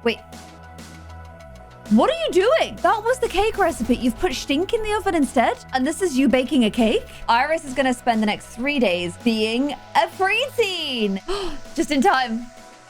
Wait. What are you doing? That was the cake recipe. You've put stink in the oven instead? And this is you baking a cake? Iris is going to spend the next 3 days being a preteen. Just in time.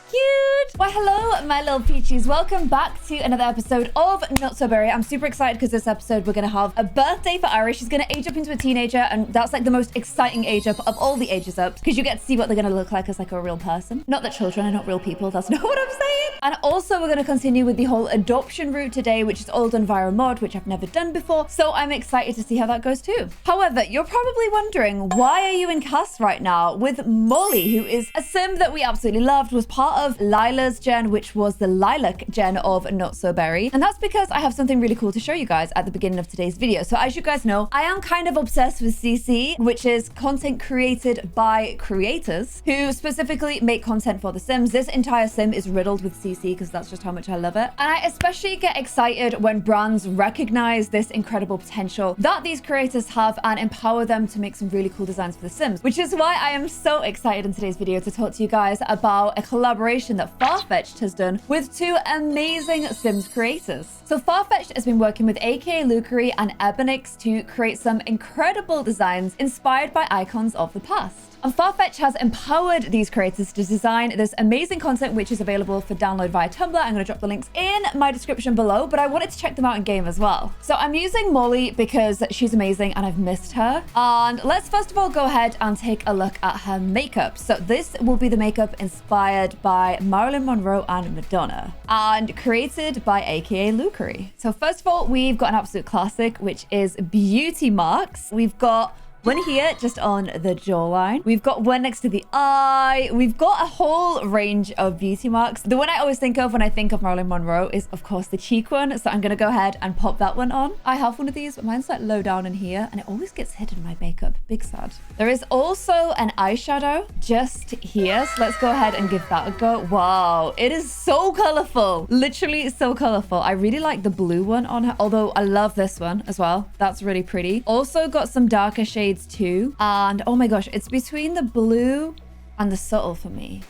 Cute. Why, hello, my little peachies. Welcome back to another episode of Not So Berry. I'm super excited because this episode we're going to have a birthday for Iris. She's going to age up into a teenager, and that's like the most exciting age up of all the ages ups because you get to see what they're going to look like as like a real person. Not that children are not real people. That's not what I'm saying. And also we're going to continue with the whole adoption route today, which is all done via a mod, which I've never done before. So I'm excited to see how that goes too. However, you're probably wondering, why are you in cast right now with Molly, who is a sim that we absolutely loved, was part of Lila's gen, which was the lilac gen of Not So Berry. And that's because I have something really cool to show you guys at the beginning of today's video. So as you guys know, I am kind of obsessed with CC, which is content created by creators who specifically make content for the Sims. This entire sim is riddled with CC because that's just how much I love it. And I especially get excited when brands recognize this incredible potential that these creators have and empower them to make some really cool designs for the Sims, which is why I am so excited in today's video to talk to you guys about a collaboration that Farfetch'd has done with two amazing Sims creators. So Farfetch'd has been working with aka Lukery and Ebonix to create some incredible designs inspired by icons of the past. And Farfetch'd has empowered these creators to design this amazing content, which is available for download via Tumblr. I'm going to drop the links in my description below, but I wanted to check them out in game as well. So I'm using Molly because she's amazing and I've missed her. And let's first of all go ahead and take a look at her makeup. So this will be the makeup inspired by Marilyn Monroe and Madonna and created by aka Lukery. So first of all, we've got an absolute classic, which is beauty marks. We've got one here just on the jawline. We've got one next to the eye. We've got a whole range of beauty marks. The one I always think of when I think of Marilyn Monroe is, of course, the cheek one. So I'm going to go ahead and pop that one on. I have one of these, but mine's like low down in here and it always gets hidden in my makeup. Big sad. There is also an eyeshadow just here. So let's go ahead and give that a go. Wow, it is so colorful. Literally so colorful. I really like the blue one on her, although I love this one as well. That's really pretty. Also got some darker shades too, and oh my gosh, it's between the blue and the subtle for me.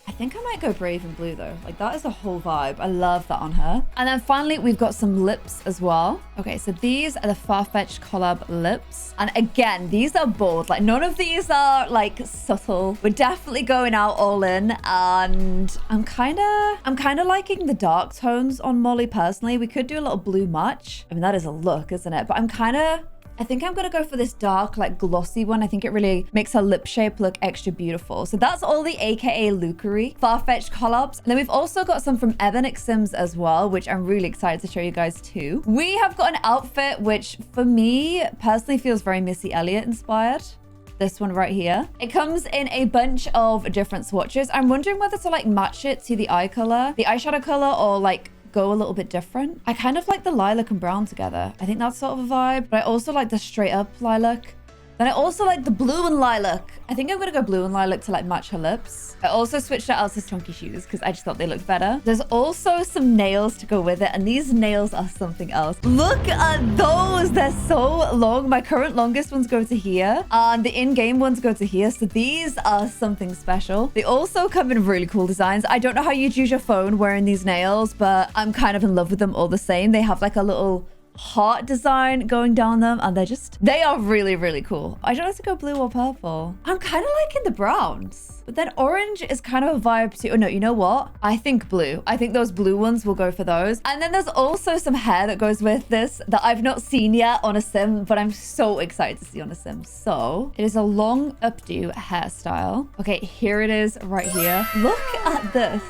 I think I might go brave and blue though. Like that is a whole vibe. I love that on her. And then finally we've got some lips as well. Okay, so these are the Farfetch'd collab lips, and again, these are bold. Like none of these are like subtle. We're definitely going out all in, and I'm kind of liking the dark tones on Molly personally. We could do a little blue match. I mean, that is a look, isn't it? But I think I'm going to go for this dark, like glossy one. I think it really makes her lip shape look extra beautiful. So that's all the aka Lukery Farfetch'd collabs. And then we've also got some from Ebonix Sims as well, which I'm really excited to show you guys too. We have got an outfit, which for me personally feels very Missy Elliott inspired. This one right here. It comes in a bunch of different swatches. I'm wondering whether to like match it to the eye color, the eyeshadow color, or like go a little bit different. I kind of like the lilac and brown together. I think that's sort of a vibe, but I also like the straight up lilac. Then I also like the blue and lilac. I think I'm gonna go blue and lilac to like match her lips. I also switched out Elsa's chunky shoes because I just thought they looked better. There's also some nails to go with it, and these nails are something else. Look at those, they're so long. My current longest ones go to here, and the in-game ones go to here. So these are something special. They also come in really cool designs. I don't know how you'd use your phone wearing these nails, but I'm kind of in love with them all the same. They have like a little heart design going down them, and they are really, really cool. I don't know if to go blue or purple. I'm kind of liking the browns, but then orange is kind of a vibe too. Oh no, you know what? I think blue. I think those blue ones will go for those. And then there's also some hair that goes with this that I've not seen yet on a sim, but I'm so excited to see on a sim. So it is a long updo hairstyle. Okay, here it is right here. Look at this.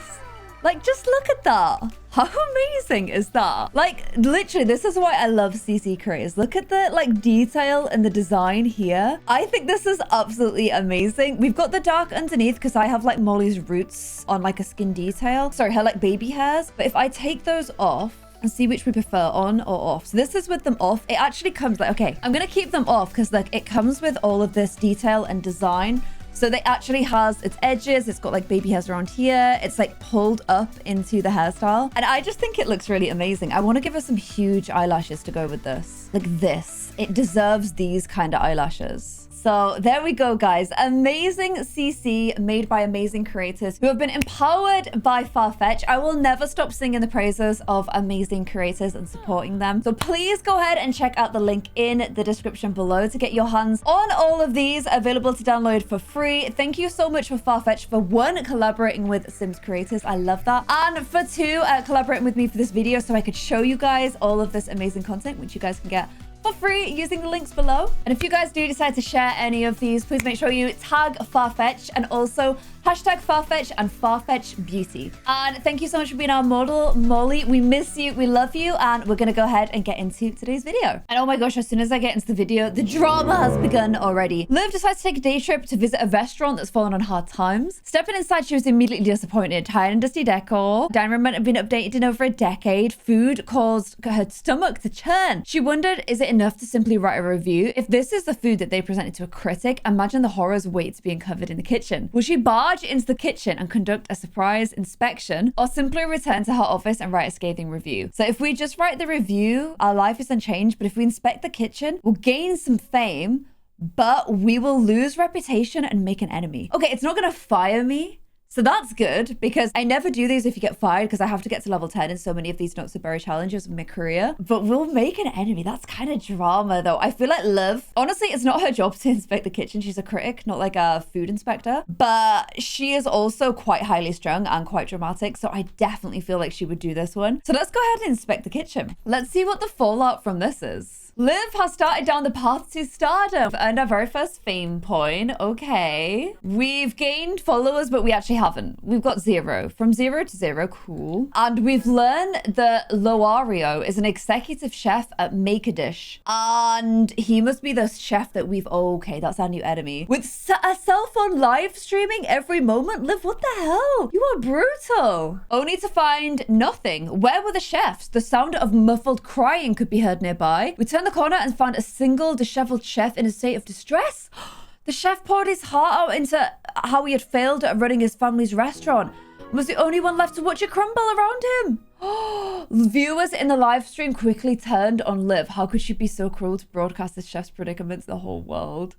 Like, just look at that. How amazing is that? Like, literally, this is why I love CC creators. Look at the, like, detail and the design here. I think this is absolutely amazing. We've got the dark underneath because I have, like, Molly's roots on, like, a skin detail. Sorry, her, like, baby hairs. But if I take those off and see which we prefer, on or off. So this is with them off. It actually comes like, okay, I'm going to keep them off because, like, it comes with all of this detail and design. So they actually has its edges. It's got like baby hairs around here. It's like pulled up into the hairstyle. And I just think it looks really amazing. I want to give her some huge eyelashes to go with this. Like this. It deserves these kind of eyelashes. So there we go, guys. Amazing CC made by amazing creators who have been empowered by Farfetch. I will never stop singing the praises of amazing creators and supporting them. So please go ahead and check out the link in the description below to get your hands on all of these, available to download for free. Thank you so much for Farfetch for 1, collaborating with Sims creators. I love that. And for 2, collaborating with me for this video so I could show you guys all of this amazing content, which you guys can get for free using the links below. And if you guys do decide to share any of these, please make sure you tag Farfetch and also hashtag Farfetch and Farfetch Beauty. And thank you so much for being our model, Molly. We miss you, we love you, and we're gonna go ahead and get into today's video. And oh my gosh, as soon as I get into the video, the drama has begun already. Liv decides to take a day trip to visit a restaurant that's fallen on hard times. Stepping inside, she was immediately disappointed. Tired and dusty decor. Dining room hadn't been updated in over a decade. Food caused her stomach to churn. She wondered, is it enough to simply write a review? If this is the food that they presented to a critic, imagine the horrors waiting being covered in the kitchen. Will she barge into the kitchen and conduct a surprise inspection, or simply return to her office and write a scathing review? So if we just write the review, our life is unchanged, but if we inspect the kitchen, we'll gain some fame, but we will lose reputation and make an enemy. Okay, it's not gonna fire me, so that's good, because I never do these if you get fired, because I have to get to level 10 in so many of these Not So Berry challenges in my career. But we'll make an enemy. That's kind of drama, though. I feel like Liv, honestly, it's not her job to inspect the kitchen. She's a critic, not like a food inspector. But she is also quite highly strung and quite dramatic, so I definitely feel like she would do this one. So let's go ahead and inspect the kitchen. Let's see what the fallout from this is. Liv has started down the path to stardom. We've earned our very first fame point. Okay. We've gained followers, but we actually haven't. We've got 0. From 0 to 0. Cool. And we've learned that Loario is an executive chef at Make a Dish. And he must be the chef that we've... Oh, okay, that's our new enemy. With a cell phone live streaming every moment? Liv, what the hell? You are brutal. Only to find nothing. Where were the chefs? The sound of muffled crying could be heard nearby. We turned the corner and found a single disheveled chef in a state of distress. The chef poured his heart out into how he had failed at running his family's restaurant and was the only one left to watch it crumble around him. Viewers in the live stream quickly turned on Liv. How could she be so cruel to broadcast the chef's predicament to the whole world?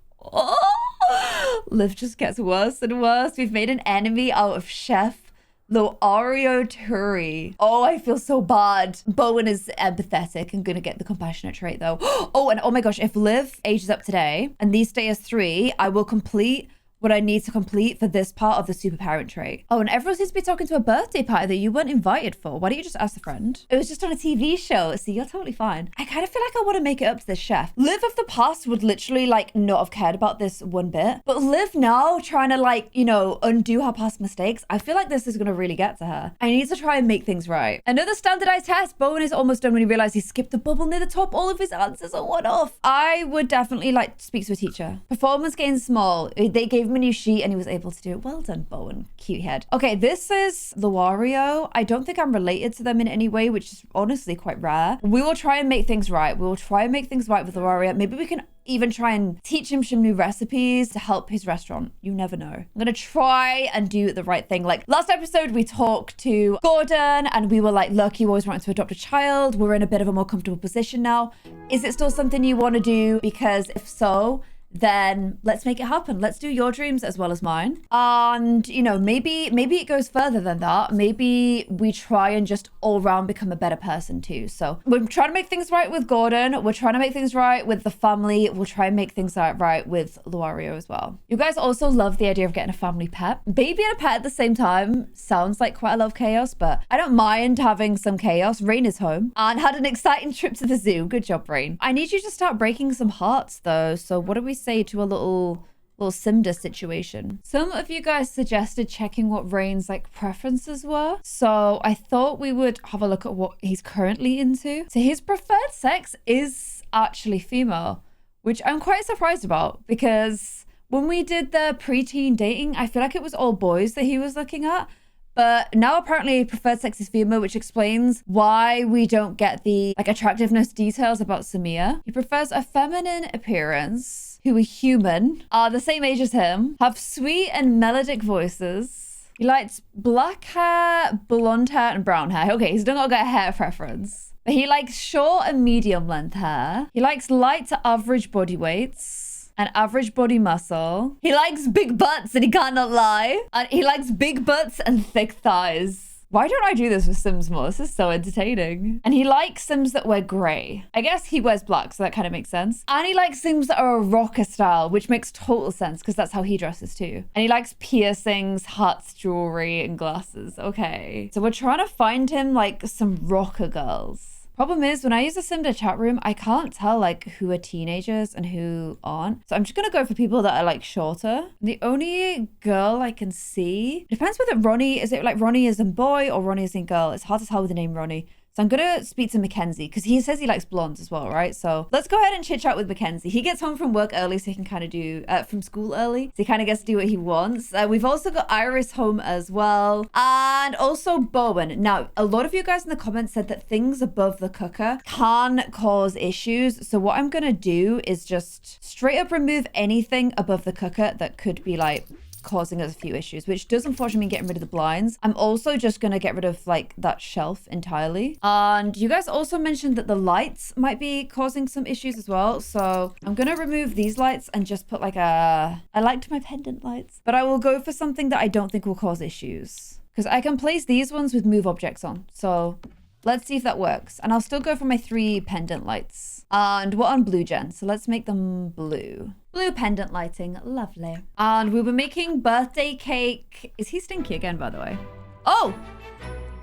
Liv just gets worse and worse. We've made an enemy out of Chef Loario Turi. Oh, I feel so bad. Bowen is empathetic and gonna get the compassionate trait though. Oh, and oh my gosh, if Liv ages up today and these stay as 3, I will complete what I need to complete for this part of the super parent trait. Oh, and everyone seems to be talking to a birthday party that you weren't invited for. Why don't you just ask a friend? It was just on a TV show, so you're totally fine. I kind of feel like I want to make it up to this chef. Liv of the past would literally like not have cared about this one bit, but Liv now trying to like, you know, undo her past mistakes. I feel like this is gonna really get to her. I need to try and make things right. Another standardized test. Bowen is almost done when he realized he skipped the bubble near the top. All of his answers are one off. I would definitely like to speak to a teacher. Performance gains small. They gave him a new sheet and he was able to do it. Well done, Bowen. Cute head. Okay, this is Loario. I don't think I'm related to them in any way, which is honestly quite rare. We will try and make things right. We will try and make things right with Loario. Maybe we can even try and teach him some new recipes to help his restaurant. You never know. I'm gonna try and do the right thing. Like last episode, we talked to Gordon and we were like, look, you always wanted to adopt a child. We're in a bit of a more comfortable position now. Is it still something you want to do? Because if so, then let's make it happen. Let's do your dreams as well as mine. And, you know, maybe it goes further than that. Maybe we try and just all round become a better person too. So we're trying to make things right with Gordon. We're trying to make things right with the family. We'll try and make things right with Loario as well. You guys also love the idea of getting a family pet. Baby and a pet at the same time sounds like quite a lot of chaos, but I don't mind having some chaos. Rain is home and had an exciting trip to the zoo. Good job, Rain. I need you to start breaking some hearts though. So what do we say to a little Simda situation? Some of you guys suggested checking what Rain's like preferences were, so I thought we would have a look at what he's currently into. So his preferred sex is actually female, which I'm quite surprised about, because when we did the preteen dating, I feel like it was all boys that he was looking at. But now apparently preferred sex is female, which explains why we don't get the like attractiveness details about Samir. He prefers a feminine appearance, who are human, are the same age as him, have sweet and melodic voices. He likes black hair, blonde hair, and brown hair. Okay, he's not got a hair preference. But he likes short and medium length hair. He likes light to average body weights. An average body muscle. He likes big butts and he cannot lie. And he likes big butts and thick thighs. Why don't I do this with Sims more? This is so entertaining. And he likes Sims that wear grey. I guess he wears black, so that kind of makes sense. And he likes Sims that are a rocker style, which makes total sense because that's how he dresses too. And he likes piercings, hats, jewelry, and glasses. Okay. So we're trying to find him like some rocker girls. Problem is, when I use the Simda chat room, I can't tell like who are teenagers and who aren't. So I'm just gonna go for people that are like shorter. The only girl I can see, it depends whether Ronnie, is it like Ronnie is in boy or Ronnie is in girl? It's hard to tell with the name Ronnie. So I'm gonna speak to Mackenzie because he says he likes blondes as well, right? So let's go ahead and chit chat with Mackenzie. He gets home from work early, so he can kind of do, from school early. So he kind of gets to do what he wants. We've also got Iris home as well. And also Bowen. Now, a lot of you guys in the comments said that things above the cooker can cause issues. So what I'm gonna do is just straight up remove anything above the cooker that could be like causing us a few issues, which does unfortunately mean getting rid of the blinds. I'm also just going to get rid of like that shelf entirely. And you guys also mentioned that the lights might be causing some issues as well. So I'm going to remove these lights and just put like I liked my pendant lights, but I will go for something that I don't think will cause issues because I can place these ones with move objects on. So let's see if that works. And I'll still go for my 3 pendant lights. And we're on blue gen, so let's make them blue. Blue pendant lighting, lovely. And we were making birthday cake. Is he stinky again, by the way? Oh!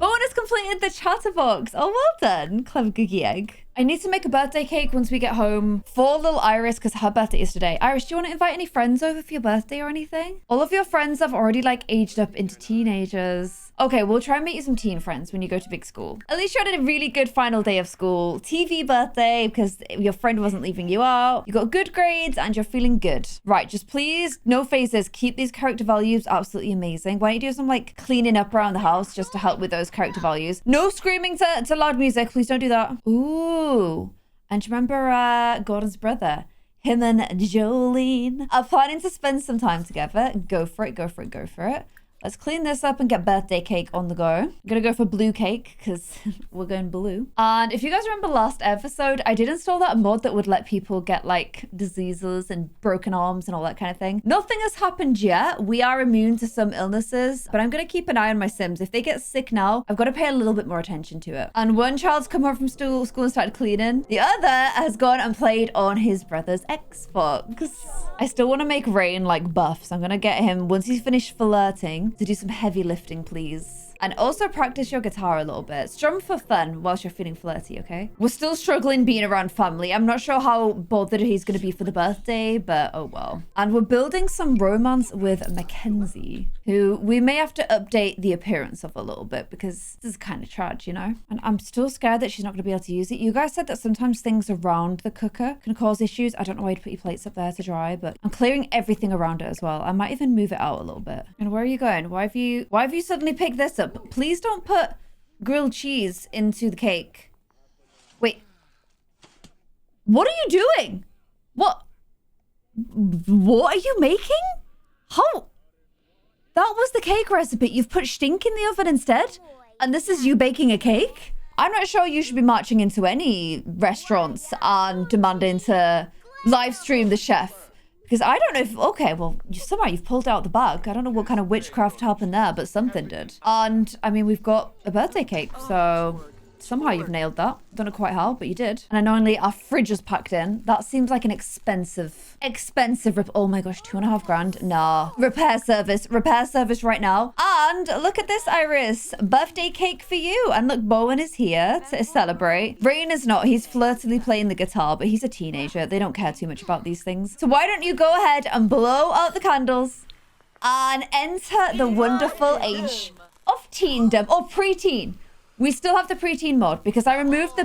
Bowen has completed the chatterbox. Oh, well done, clever Googie Egg. I need to make a birthday cake once we get home for little Iris because her birthday is today. Iris, do you want to invite any friends over for your birthday or anything? All of your friends have already like aged up into teenagers. Okay, we'll try and make you some teen friends when you go to big school. At least you had a really good final day of school. TV birthday because your friend wasn't leaving you out. You got good grades and you're feeling good. Right, just please, no phases. Keep these character values absolutely amazing. Why don't you do some like cleaning up around the house just to help with those character values? No screaming to loud music. Please don't do that. Ooh. And do you remember Gordon's brother? Him and Jolene are planning to spend some time together. Go for it, go for it, go for it. Let's clean this up and get birthday cake on the go. I'm gonna go for blue cake because we're going blue. And if you guys remember last episode, I did install that mod that would let people get like diseases and broken arms and all that kind of thing. Nothing has happened yet. We are immune to some illnesses, but I'm gonna keep an eye on my Sims. If they get sick now, I've got to pay a little bit more attention to it. And one child's come home from school and started cleaning. The other has gone and played on his brother's Xbox. I still want to make Rain like buff, so I'm gonna get him once he's finished flirting to do some heavy lifting, please. And also practice your guitar a little bit. Strum for fun whilst you're feeling flirty, okay? We're still struggling being around family. I'm not sure how bothered he's going to be for the birthday, but oh well. And we're building some romance with Mackenzie, who we may have to update the appearance of a little bit because this is kind of trash, you know? And I'm still scared that she's not going to be able to use it. You guys said that sometimes things around the cooker can cause issues. I don't know why you'd put your plates up there to dry, but I'm clearing everything around it as well. I might even move it out a little bit. And where are you going? Why have you suddenly picked this up? Please don't put grilled cheese into the cake. Wait. What are you doing? What are you making? How? That was the cake recipe. You've put stink in the oven instead? And this is you baking a cake? I'm not sure you should be marching into any restaurants and demanding to live stream the chef. Because I don't know if, okay, well, somehow you've pulled out the bag. I don't know what kind of witchcraft happened there, but something did. And, I mean, we've got a birthday cake, so somehow you've nailed that. Don't know quite how, but you did. And annoyingly, our fridge is packed in. That seems like an expensive oh my gosh, 2.5 grand. Nah. Repair service right now. And look at this, Iris. Birthday cake for you. And look, Bowen is here to celebrate. Rain is not. He's flirtily playing the guitar, but he's a teenager. They don't care too much about these things. So why don't you go ahead and blow out the candles and enter the wonderful age of teendom or preteen. We still have the preteen mod because I removed the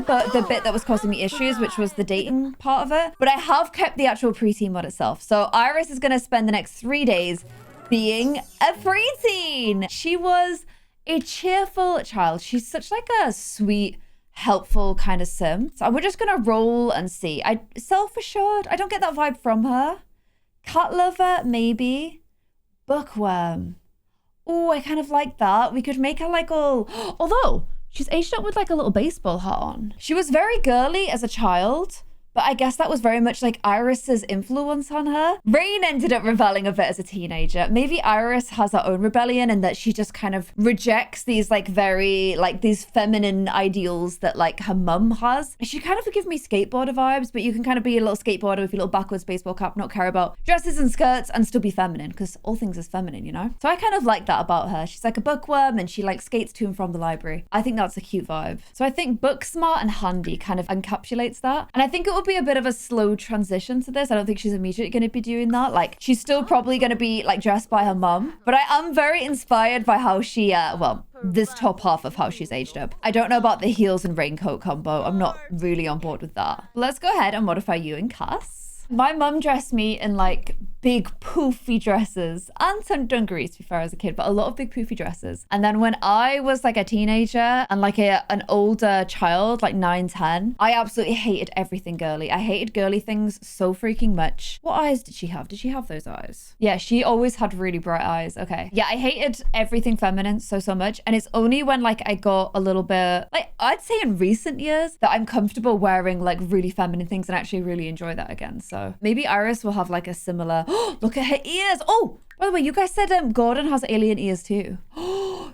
bit that was causing me issues, which was the dating part of it. But I have kept the actual preteen mod itself. So Iris is going to spend the next 3 days being a preteen. She was a cheerful child. She's such like a sweet, helpful kind of sim. So we're just going to roll and see. Self-assured. I don't get that vibe from her. Cat lover, maybe. Bookworm. Oh, I kind of like that. We could make her like all... Although... she's aged up with like a little baseball hat on. She was very girly as a child, But I guess that was very much like Iris's influence on her. Rain ended up rebelling a bit as a teenager. Maybe Iris has her own rebellion and that she just kind of rejects these like very like these feminine ideals that like her mum has. She kind of give me skateboarder vibes, but you can kind of be a little skateboarder with your little backwards baseball cap, not care about dresses and skirts and still be feminine because all things is feminine, you know? So I kind of like that about her. She's like a bookworm and she like skates to and from the library. I think that's a cute vibe. So I think book smart and handy kind of encapsulates that. And I think it will be a bit of a slow transition to this. I don't think she's immediately going to be doing that. Like she's still probably going to be like dressed by her mum, but I am very inspired by how she, well, this top half of how she's aged up. I don't know about the heels and raincoat combo. I'm not really on board with that. But let's go ahead and modify you and Cass. My mum dressed me in like big poofy dresses and some dungarees, to be fair, as a kid, but a lot of big poofy dresses. And then when I was like a teenager and like an older child, like 9, 10, I absolutely hated everything girly. I hated girly things so freaking much. What eyes did she have? Did she have those eyes? Yeah, she always had really bright eyes. Okay. Yeah, I hated everything feminine so much. And it's only when like I got a little bit, like I'd say in recent years that I'm comfortable wearing like really feminine things and actually really enjoy that again. So maybe Iris will have like a similar, look at her ears. Oh, by the way, you guys said Gordon has alien ears too.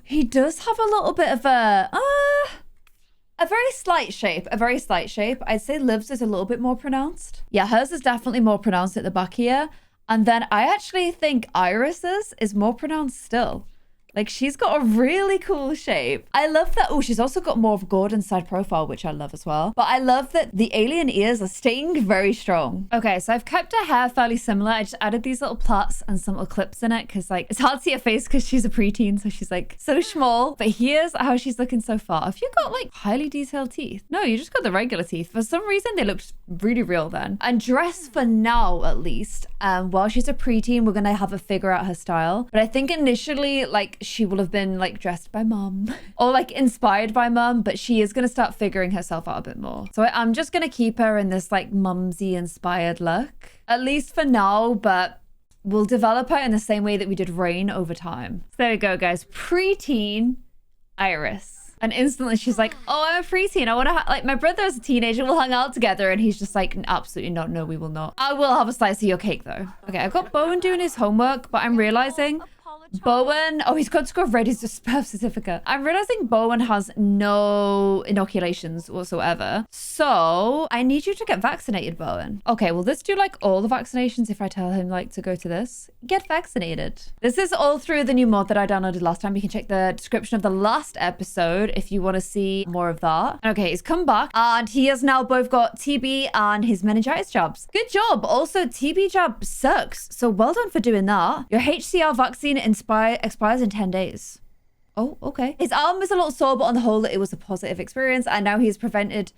He does have a little bit of a very slight shape, I'd say Liv's is a little bit more pronounced. Yeah, hers is definitely more pronounced at the back here. And then I actually think Iris's is more pronounced still. Like she's got a really cool shape. I love that. Oh, she's also got more of Gordon's side profile, which I love as well. But I love that the alien ears are staying very strong. Okay, so I've kept her hair fairly similar. I just added these little plaits and some little clips in it because like it's hard to see her face because she's a preteen, so she's like so small. But here's how she's looking so far. Have you got like highly detailed teeth? No, you just got the regular teeth. For some reason, they looked really real then. And dress for now, at least. While she's a preteen, we're gonna have her figure out her style. But I think initially, like she will have been like dressed by mum or like inspired by mum, but she is gonna start figuring herself out a bit more. So I'm just gonna keep her in this like mumsy inspired look, at least for now, but we'll develop her in the same way that we did Rain over time. So there we go, guys. Preteen Iris. And instantly she's like, oh, I'm a preteen. I want to like my brother's a teenager. We'll hang out together. And he's just like, absolutely not. No, we will not. I will have a slice of your cake though. Okay, I've got Bowen doing his homework, but I'm realizing Bowen, oh, he's got to go ready to birth certificate. I'm realizing Bowen has no inoculations whatsoever. So I need you to get vaccinated, Bowen. Okay, will this do like all the vaccinations if I tell him like to go to this? Get vaccinated. This is all through the new mod that I downloaded last time. You can check the description of the last episode if you want to see more of that. Okay, he's come back and he has now both got TB and his meningitis jabs. Good job. Also, TB jab sucks. So well done for doing that. Your HCR vaccine expires in 10 days. Oh, okay. His arm was a little sore, but on the whole, it was a positive experience. And now he's protected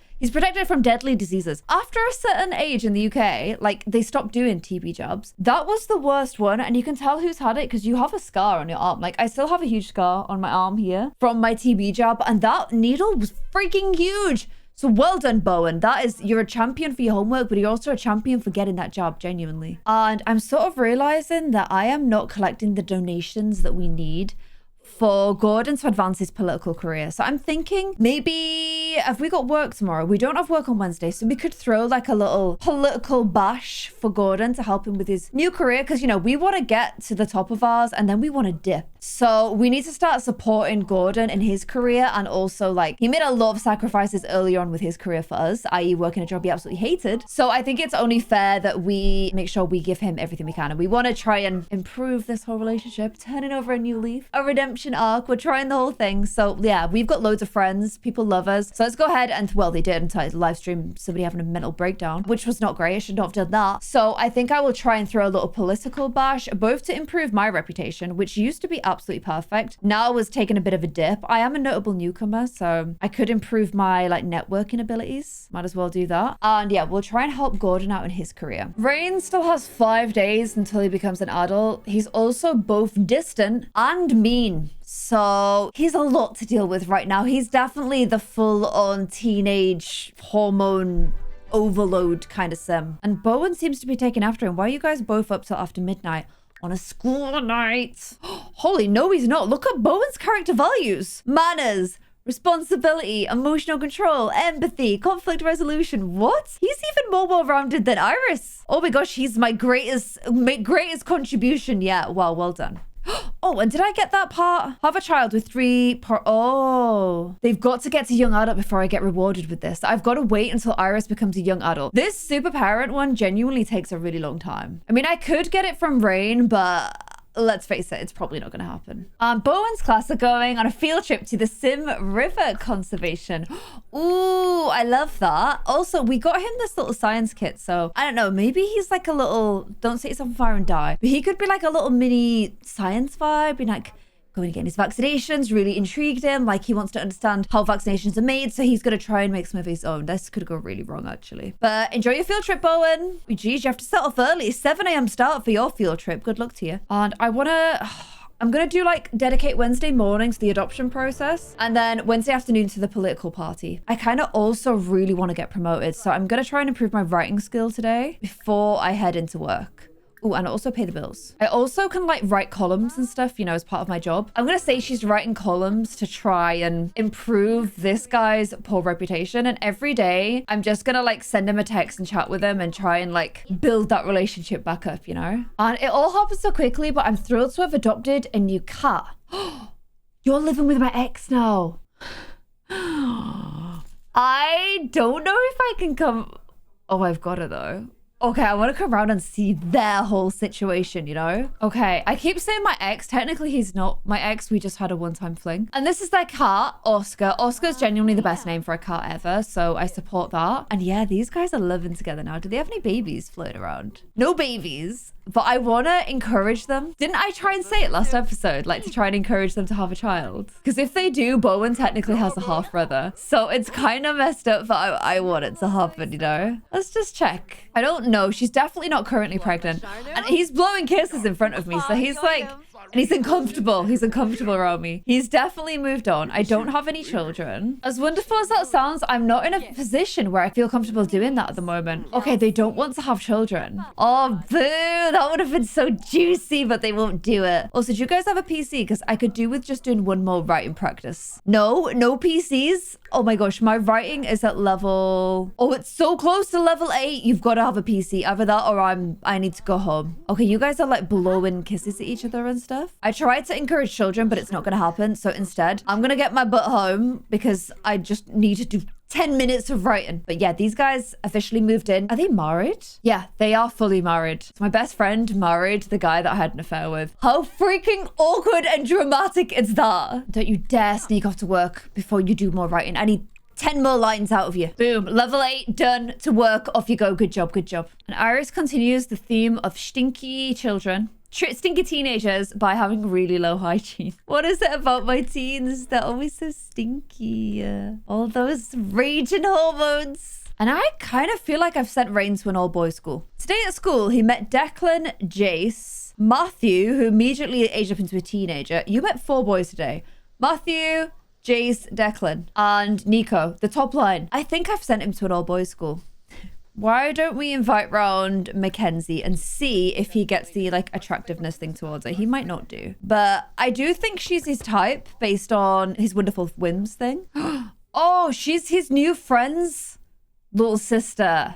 from deadly diseases. After a certain age in the UK, like they stopped doing TB jabs. That was the worst one. And you can tell who's had it because you have a scar on your arm. Like I still have a huge scar on my arm here from my TB jab. And that needle was freaking huge. So well done, Bowen. You're a champion for your homework, but you're also a champion for getting that job, genuinely. And I'm sort of realizing that I am not collecting the donations that we need for Gordon to advance his political career. So I'm thinking maybe, have we got work tomorrow? We don't have work on Wednesday, so we could throw like a little political bash for Gordon to help him with his new career. Because, you know, we want to get to the top of ours and then we want to dip. So we need to start supporting Gordon in his career. And also like he made a lot of sacrifices early on with his career for us, i.e. working a job he absolutely hated. So I think it's only fair that we make sure we give him everything we can. And we want to try and improve this whole relationship, turning over a new leaf, a redemption arc. We're trying the whole thing. So yeah, we've got loads of friends. People love us. So let's go ahead and, well, they did until I live stream somebody having a mental breakdown, which was not great. I should not have done that. So I think I will try and throw a little political bash, both to improve my reputation, which used to be absolutely perfect. Now was taking a bit of a dip. I am a notable newcomer, so I could improve my like networking abilities. Might as well do that. And yeah, we'll try and help Gordon out in his career. Rain still has 5 days until he becomes an adult. He's also both distant and mean. So he's a lot to deal with right now. He's definitely the full-on teenage hormone overload kind of sim. And Bowen seems to be taking after him. Why are you guys both up till after midnight on a school night? Holy no, he's not. Look at Bowen's character values. Manners, responsibility, emotional control, empathy, conflict resolution. What? He's even more well-rounded than Iris. Oh my gosh, he's my greatest contribution yet. Wow, well done. Oh, and did I get that part? Have a child with 3 Oh, they've got to get to young adult before I get rewarded with this. I've got to wait until Iris becomes a young adult. This super parent one genuinely takes a really long time. I mean, I could get it from Rain, but let's face it, it's probably not going to happen. Bowen's class are going on a field trip to the Sim River Conservation. Ooh, I love that. Also, we got him this little science kit, so I don't know, maybe he's like a little, don't set yourself on fire and die, but he could be like a little mini science vibe, be like, going to get his vaccinations, really intrigued him. Like he wants to understand how vaccinations are made. So he's going to try and make some of his own. This could go really wrong, actually. But enjoy your field trip, Bowen. Geez, you have to set off early. 7 a.m. start for your field trip. Good luck to you. And I'm going to do like dedicate Wednesday morning to the adoption process and then Wednesday afternoon to the political party. I kind of also really want to get promoted. So I'm going to try and improve my writing skill today before I head into work. Oh, and also pay the bills. I also can like write columns and stuff, you know, as part of my job. I'm going to say she's writing columns to try and improve this guy's poor reputation. And every day I'm just going to like send him a text and chat with him and try and like build that relationship back up, you know? And it all happens so quickly, but I'm thrilled to have adopted a new cat. You're living with my ex now. I don't know if I can come. Oh, I've got it though. Okay, I want to come around and see their whole situation, you know? Okay, I keep saying my ex. Technically, he's not my ex. We just had a one-time fling. And this is their cat, Oscar. Oscar's genuinely the best name for a cat ever, so I support that. And yeah, these guys are living together now. Do they have any babies floating around? No babies, but I want to encourage them. Didn't I try and say it last episode? Like to try and encourage them to have a child? Because if they do, Bowen technically has a half-brother. So it's kind of messed up, but I want it to happen, you know? Let's just check. I don't know. She's definitely not currently pregnant. And he's blowing kisses in front of me. So he's like, and he's uncomfortable. He's uncomfortable around me. He's definitely moved on. I don't have any children. As wonderful as that sounds, I'm not in a position where I feel comfortable doing that at the moment. Okay, they don't want to have children. Oh, boo. That would have been so juicy, but they won't do it. Also, do you guys have a PC? Because I could do with just doing one more writing practice. No PCs. Oh my gosh, my writing is at level... Oh, it's so close to level 8. You've got to have a PC. Either that or I need to go home. Okay, you guys are like blowing kisses at each other and stuff. I tried to encourage children, but it's not going to happen. So instead, I'm going to get my butt home because I just need to do 10 minutes of writing. But yeah, these guys officially moved in. Are they married? Yeah, they are fully married. So my best friend married the guy that I had an affair with. How freaking awkward and dramatic is that? Don't you dare sneak off to work before you do more writing. I need 10 more lines out of you. Boom. Level 8, done. To work. Off you go. Good job. Good job. And Iris continues the theme of stinky children. Stinky teenagers by having really low hygiene. What is it about my teens? They're always so stinky. All those raging hormones. And I kind of feel like I've sent Rain to an all-boys school. Today at school, he met Declan, Jace, Matthew, who immediately aged up into a teenager. You met 4 boys today. Matthew, Jace, Declan, and Nico, the top line. I think I've sent him to an all-boys school. Why don't we invite round Mackenzie and see if he gets the like attractiveness thing towards her? He might not do. But I do think she's his type based on his wonderful whims thing. Oh, she's his new friend's little sister.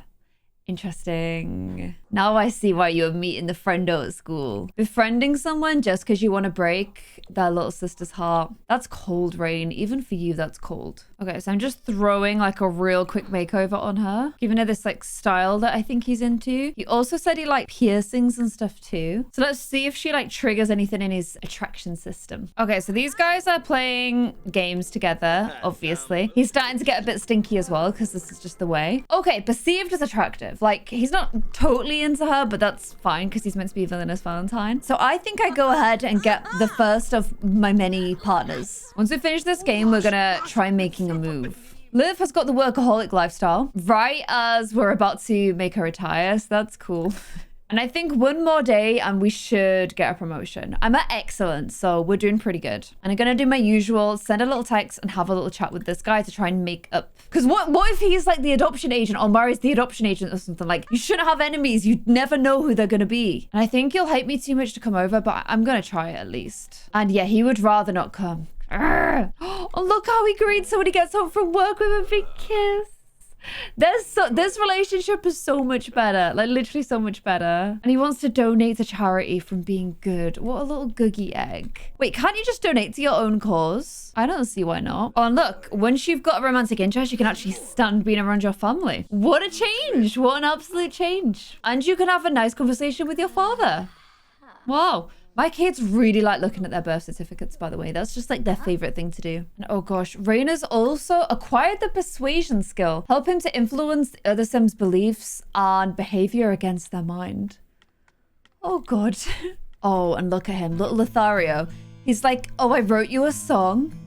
Interesting. Now I see why you're meeting the friendo at school. Befriending someone just because you want to break their little sister's heart. That's cold, Rain. Even for you, that's cold. Okay, so I'm just throwing like a real quick makeover on her. Giving her this like style that I think he's into. He also said he liked piercings and stuff too. So let's see if she like triggers anything in his attraction system. Okay, so these guys are playing games together, obviously. He's starting to get a bit stinky as well because this is just the way. Okay, perceived as attractive. Like he's not totally into her, but that's fine because he's meant to be villainous Valentine. So I think I go ahead and get the first of my many partners. Once we finish this game, we're gonna try making a move. Liv has got the workaholic lifestyle right as we're about to make her retire, so that's cool. And I think one more day and we should get a promotion. I'm at excellent, so we're doing pretty good. And I'm gonna do my usual, send a little text and have a little chat with this guy to try and make up. Because what if he's like the adoption agent or Mari's the adoption agent or something? Like, you shouldn't have enemies. You never know who they're gonna be. And I think you'll hate me too much to come over, but I'm gonna try it at least. And yeah, he would rather not come. Oh, look how he greets when he gets home from work with a big kiss. This relationship is so much better, like literally so much better. And he wants to donate to charity from being good. What a little googie egg. Wait, can't you just donate to your own cause? I don't see why not. Oh, and look, once you've got a romantic interest, you can actually stand being around your family. What a change. What an absolute change. And you can have a nice conversation with your father. Wow. My kids really like looking at their birth certificates, by the way. That's just like their favorite thing to do. And oh gosh, Raina's also acquired the persuasion skill. Help him to influence the other Sims' beliefs and behavior against their mind. Oh god. Oh, and look at him, little Lothario. He's like, oh, I wrote you a song.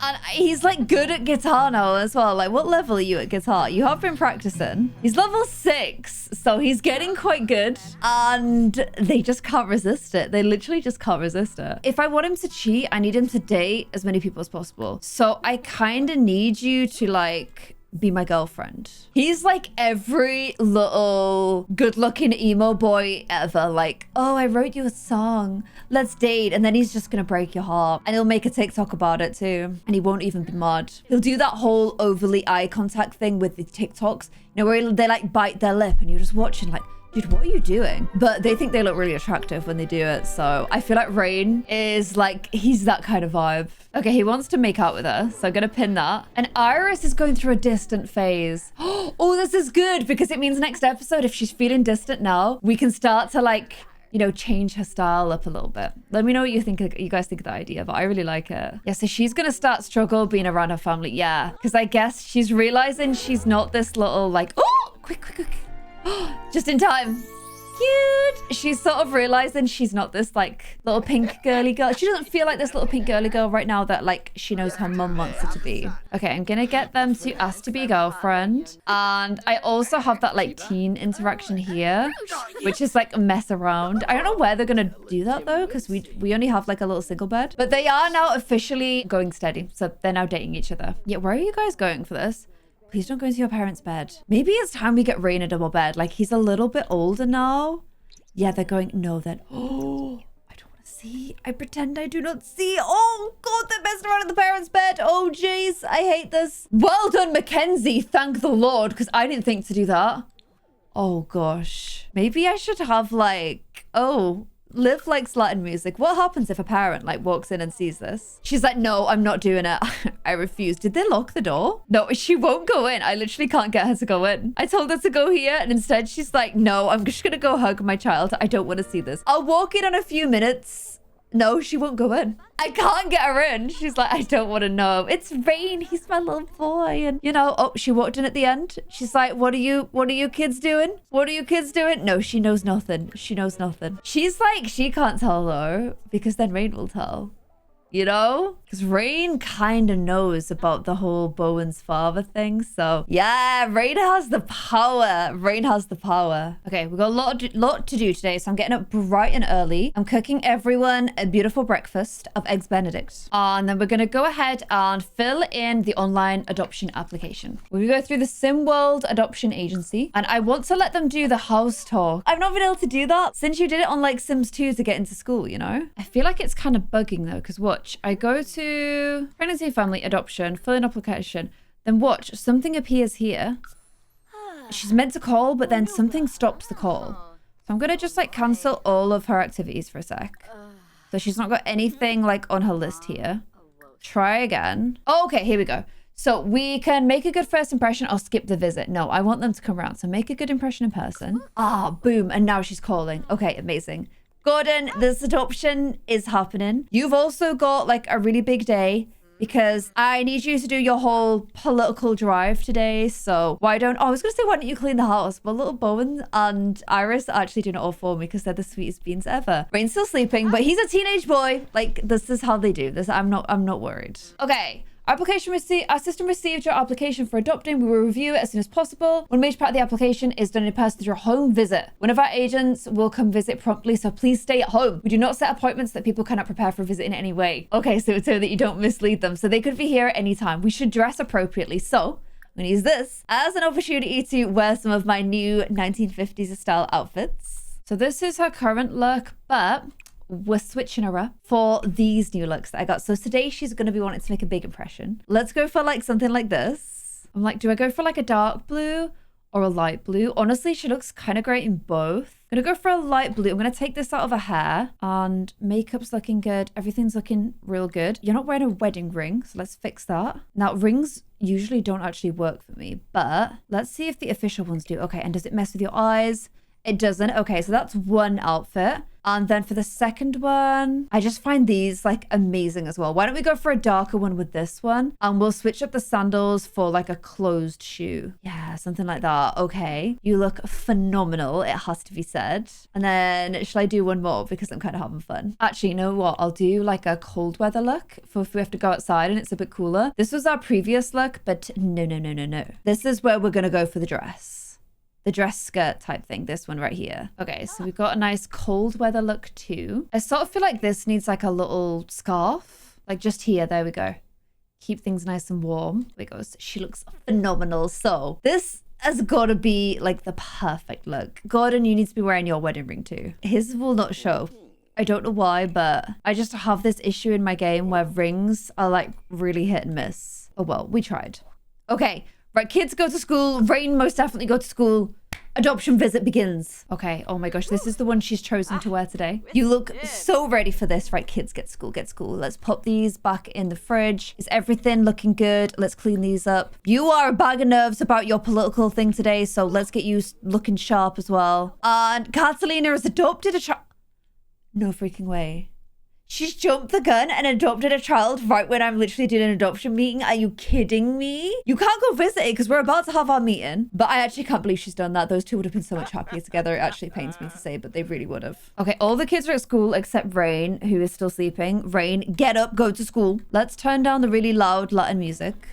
And he's like good at guitar now as well. Like, what level are you at guitar? You have been practicing. He's level 6, so he's getting quite good. And they just can't resist it. They literally just can't resist it. If I want him to cheat, I need him to date as many people as possible. So I kind of need you to like be my girlfriend. He's like every little good-looking emo boy ever. Like, oh, I wrote you a song. Let's date. And then he's just gonna break your heart. And he'll make a TikTok about it too. And he won't even be mad. He'll do that whole overly eye contact thing with the TikToks. You know, where they like bite their lip and you're just watching like, dude, what are you doing? But they think they look really attractive when they do it. So I feel like Rain is like, he's that kind of vibe. Okay, he wants to make out with her. So I'm gonna pin that. And Iris is going through a distant phase. Oh, this is good because it means next episode, if she's feeling distant now, we can start to like, you know, change her style up a little bit. Let me know what you think, you guys think of the idea, but I really like it. Yeah, so she's gonna start struggle being around her family. Yeah, because I guess she's realizing she's not this little like, oh, quick. Just in time. Cute. She's sort of realizing she's not this like little pink girly girl. She doesn't feel like this little pink girly girl right now that like she knows her mum wants her to be. Okay, I'm gonna get them to ask to be girlfriend. And I also have that like teen interaction here, which is like a mess around. I don't know where they're gonna do that though, because we only have like a little single bed. But they are now officially going steady. So they're now dating each other. Yeah, where are you guys going for this? Please don't go into your parents' bed. Maybe it's time we get Rain a double bed. Like, he's a little bit older now. Yeah, they're going, no, then. Oh, I don't want to see. I pretend I do not see. Oh, God, they're messing around in the parents' bed. Oh, jeez, I hate this. Well done, Mackenzie. Thank the Lord, because I didn't think to do that. Oh, gosh. Maybe I should have, like, oh, Liv likes Latin music. What happens if a parent like walks in and sees this? She's like, no, I'm not doing it. I refuse. Did they lock the door? No, she won't go in. I literally can't get her to go in. I told her to go here and instead she's like, no, I'm just gonna go hug my child. I don't want to see this. I'll walk in a few minutes. No, she won't go in. I can't get her in. She's like, I don't want to know. It's Rain. He's my little boy. And, you know, oh, she walked in at the end. She's like, what are you kids doing? What are you kids doing? No, she knows nothing. She knows nothing. She's like, she can't tell though, because then Rain will tell. You know? Because Rain kind of knows about the whole Bowen's father thing. So, yeah, Rain has the power. Rain has the power. Okay, we've got a lot to do today. So I'm getting up bright and early. I'm cooking everyone a beautiful breakfast of Eggs Benedict. And then we're going to go ahead and fill in the online adoption application. We go through the SimWorld Adoption Agency. And I want to let them do the house tour. I've not been able to do that since you did it on like Sims 2 to get into school, you know? I feel like it's kind of bugging though, because watch. I go to pregnancy, family, adoption, fill in application, then watch, something appears here. She's meant to call, but then something stops the call. So I'm going to just like cancel all of her activities for a sec. So she's not got anything like on her list here. Try again. Oh, okay, here we go. So we can make a good first impression or skip the visit. No, I want them to come around. So make a good impression in person. Ah, boom. And now she's calling. Okay, amazing. Gordon, this adoption is happening. You've also got like a really big day because I need you to do your whole political drive today. So why don't you clean the house? But little Bowen and Iris are actually doing it all for me because they're the sweetest beans ever. Rain's still sleeping, but he's a teenage boy. Like, this is how they do this. I'm not worried. Okay. Our system received your application for adopting. We will review it as soon as possible. One major part of the application is done in person through a home visit. One of our agents will come visit promptly, so please stay at home. We do not set appointments that people cannot prepare for a visit in any way. Okay, so that you don't mislead them. So they could be here at any time. We should dress appropriately. So I'm going to use this as an opportunity to wear some of my new 1950s style outfits. So this is her current look, but we're switching her up for these new looks that I got. So today she's going to be wanting to make a big impression. Let's go for like something like this. I'm like, do I go for like a dark blue or a light blue? Honestly, she looks kind of great in both. I'm gonna go for a light blue. I'm gonna take this out of her hair, and makeup's looking good. Everything's looking real good. You're not wearing a wedding ring, so let's fix that. Now, rings usually don't actually work for me, but let's see if the official ones do. Okay, and does it mess with your eyes? It doesn't. Okay, so that's one outfit. And then for the second one, I just find these like amazing as well. Why don't we go for a darker one with this one? And we'll switch up the sandals for like a closed shoe. Yeah, something like that. Okay. You look phenomenal, it has to be said. And then should I do one more because I'm kind of having fun? Actually, you know what? I'll do like a cold weather look for if we have to go outside and it's a bit cooler. This was our previous look, but no. This is where we're going to go for the dress. The dress skirt type thing, this one right here. Okay, so we've got a nice cold weather look too. I sort of feel like this needs like a little scarf, like just here. There we go. Keep things nice and warm. There goes. She looks phenomenal. So this has got to be like the perfect look. Gordon, you need to be wearing your wedding ring too. His will not show. I don't know why, but I just have this issue in my game where rings are like really hit and miss. Oh well, we tried. Okay. Right, kids go to school. Rain most definitely go to school. Adoption visit begins. Okay, oh my gosh, this is the one she's chosen to wear today. You look so ready for this. Right, kids, get school, get school. Let's pop these back in the fridge. Is everything looking good? Let's clean these up. You are a bag of nerves about your political thing today, so let's get you looking sharp as well. And Catalina has adopted a child. No freaking way. She's jumped the gun and adopted a child right when I'm literally doing an adoption meeting. Are you kidding me? You can't go visit it because we're about to have our meeting. But I actually can't believe she's done that. Those two would have been so much happier together. It actually pains me to say, but they really would have. Okay, all the kids are at school except Rain, who is still sleeping. Rain, get up, go to school. Let's turn down the really loud Latin music.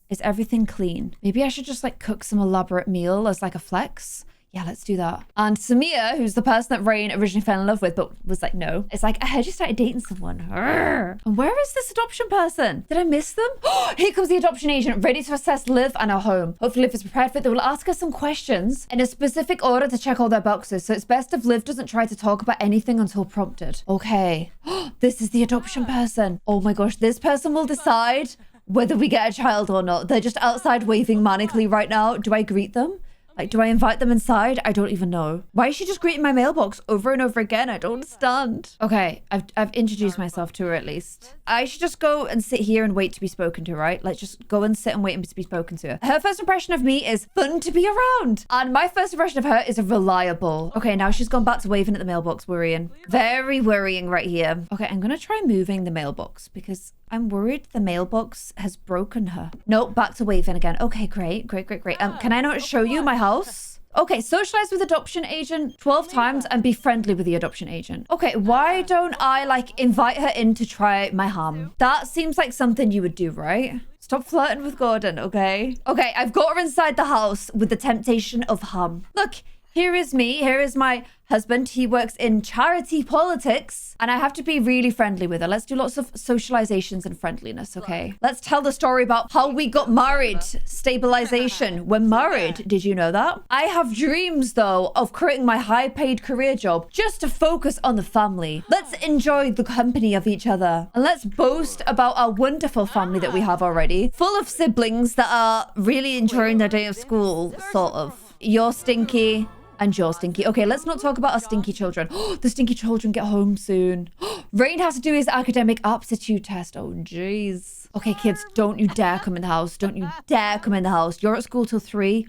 Is everything clean? Maybe I should just like cook some elaborate meal as like a flex. Yeah, let's do that. And Samia, who's the person that Rain originally fell in love with, but was like, no. It's like, I heard you started dating someone. Arrgh. And where is this adoption person? Did I miss them? Here comes the adoption agent, ready to assess Liv and her home. Hopefully Liv is prepared for it. They will ask us some questions in a specific order to check all their boxes. So it's best if Liv doesn't try to talk about anything until prompted. Okay. This is the adoption person. Oh my gosh, this person will decide whether we get a child or not. They're just outside waving manically right now. Do I greet them? Like, do I invite them inside? I don't even know. Why is she just greeting my mailbox over and over again? I don't understand. Okay, I've introduced myself to her at least. I should just go and sit here and wait to be spoken to, right? Like, just go and sit and wait and be spoken to. Her first impression of me is fun to be around. And my first impression of her is reliable. Okay, now she's gone back to waving at the mailbox, worrying. Very worrying right here. Okay, I'm gonna try moving the mailbox because I'm worried the mailbox has broken her. Nope, back to waving again. Okay, great. Can I not show you my house? Okay, socialize with adoption agent 12 times and be friendly with the adoption agent. Okay, why don't I like invite her in to try my ham? That seems like something you would do, right? Stop flirting with Gordon, okay? Okay, I've got her inside the house with the temptation of ham. Look, here is me. Here is my husband. He works in charity politics. And I have to be really friendly with her. Let's do lots of socializations and friendliness, okay? Let's tell the story about how we got married. Stabilization. We're married. Did you know that? I have dreams, though, of creating my high-paid career job just to focus on the family. Let's enjoy the company of each other. And let's boast about our wonderful family that we have already. Full of siblings that are really enjoying their day of school, sort of. You're stinky. And you're stinky. Okay, let's not talk about our stinky children. The stinky children get home soon. Rain has to do his academic aptitude test. Oh, jeez. Okay, kids, don't you dare come in the house. Don't you dare come in the house. You're at school till 3.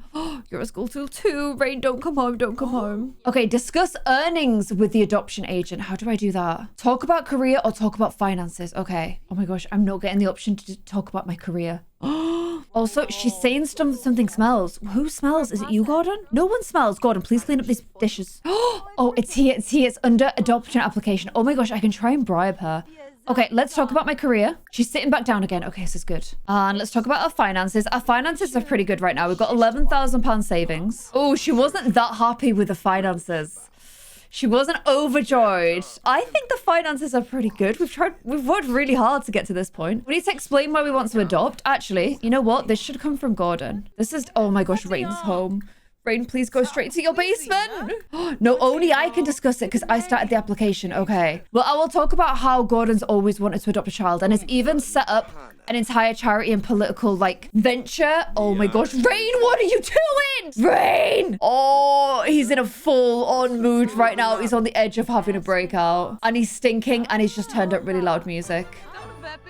You're at school till 2. Rain, don't come home. Don't come home. Okay, discuss earnings with the adoption agent. How do I do that? Talk about career or talk about finances? Okay. Oh my gosh, I'm not getting the option to talk about my career. Also, she's saying something smells. Who smells? Is it you, Gordon? No one smells. Gordon, please clean up these dishes. Oh, it's here. It's here. It's under adoption application. Oh my gosh, I can try and bribe her. Okay, let's talk about my career. She's sitting back down again. Okay, this is good. And let's talk about our finances. Our finances are pretty good right now. We've got £11,000 savings. Oh, she wasn't that happy with the finances. She wasn't overjoyed. I think the finances are pretty good. We've worked really hard to get to this point. We need to explain why we want to adopt. Actually, you know what? This should come from Gordon. This is, oh my gosh, Rain's home. Rain, please go straight to your basement. No, only I can discuss it because I started the application. Okay. Well, I will talk about how Gordon's always wanted to adopt a child and has even set up an entire charity and political like venture. Oh my gosh, Rain, what are you doing? Rain! Oh, he's in a full-on mood right now. He's on the edge of having a breakout and he's stinking and he's just turned up really loud music.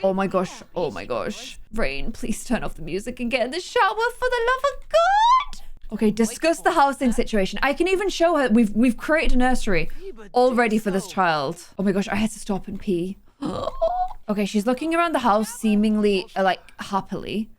Oh my gosh. Oh my gosh. Rain, please turn off the music and get in the shower for the love of God. Okay, discuss the housing situation. I can even show her. We've created a nursery all ready for this child. Oh my gosh, I had to stop and pee. Okay, she's looking around the house seemingly like happily.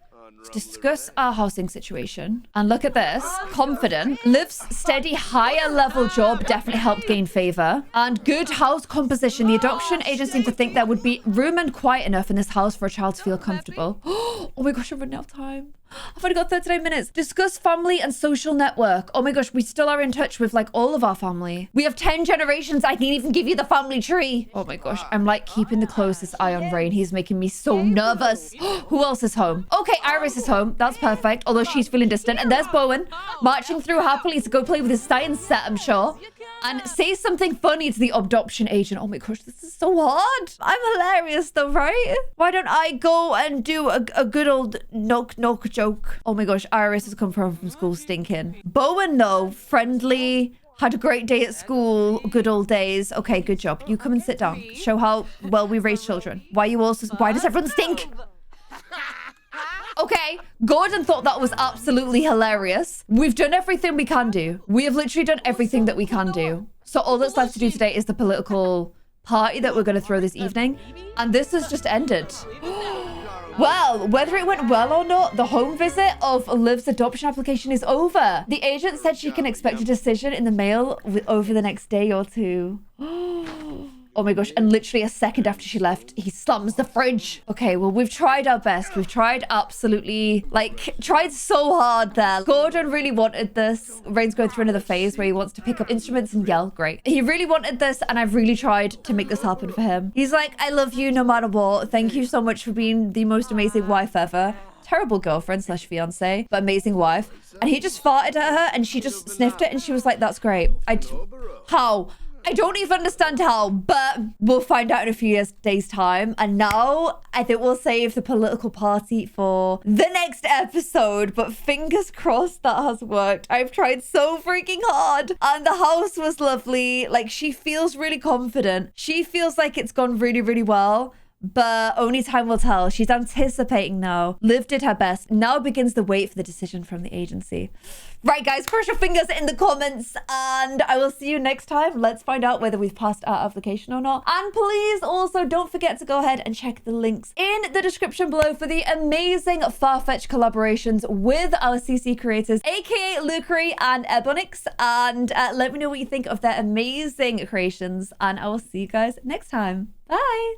Discuss our housing situation. And look at this. Confident. Liv's steady higher level job definitely helped gain favor. And good house composition. The adoption agent seemed to think there would be room and quiet enough in this house for a child to feel comfortable. Oh my gosh, I'm running out of time. I've only got 39 minutes. Discuss family and social network. Oh my gosh, we still are in touch with like all of our family. We have 10 generations. I can even give you the family tree. Oh my gosh, I'm like keeping the closest eye on Rain. He's making me so nervous. Who else is home? Okay, Iris is home. That's perfect. Although she's feeling distant. And there's Bowen marching through happily to go play with his science set, I'm sure. And say something funny to the adoption agent. Oh my gosh, this is so hard. I'm hilarious though, right? Why don't I go and do a good old knock knock joke? Oh my gosh, Iris has come home from school stinking. Bowen though, friendly, had a great day at school, good old days. Okay, good job. You come and sit down. Show how well we raise children. Why does everyone stink? Okay, Gordon thought that was absolutely hilarious. We've done everything we can do. We have literally done everything that we can do. So all that's left to do today is the political party that we're going to throw this evening. And this has just ended. Well, whether it went well or not, the home visit of Liv's adoption application is over. The agent said she can expect a decision in the mail over the next day or two. Oh my gosh, and literally a second after she left, he slams the fridge. Okay, well, we've tried our best. We've tried absolutely, like, tried so hard there. Gordon really wanted this. Rain's going through another phase where he wants to pick up instruments and yell. Great. He really wanted this, and I've really tried to make this happen for him. He's like, I love you no matter what. Thank you so much for being the most amazing wife ever. Terrible girlfriend slash fiance, but amazing wife. And he just farted at her, and she just sniffed it, and she was like, that's great. How? I don't even understand how, but we'll find out in a few days' time. And now I think we'll save the political party for the next episode. But fingers crossed that has worked. I've tried so freaking hard. And the house was lovely. Like, she feels really confident. She feels like it's gone really, really well. But only time will tell. She's anticipating now. Liv did her best. Now begins the wait for the decision from the agency. Right, guys, cross your fingers in the comments and I will see you next time. Let's find out whether we've passed our application or not. And please also don't forget to go ahead and check the links in the description below for the amazing Farfetch collaborations with our CC creators, aka Lucre and Ebonix. And let me know what you think of their amazing creations. And I will see you guys next time. Bye.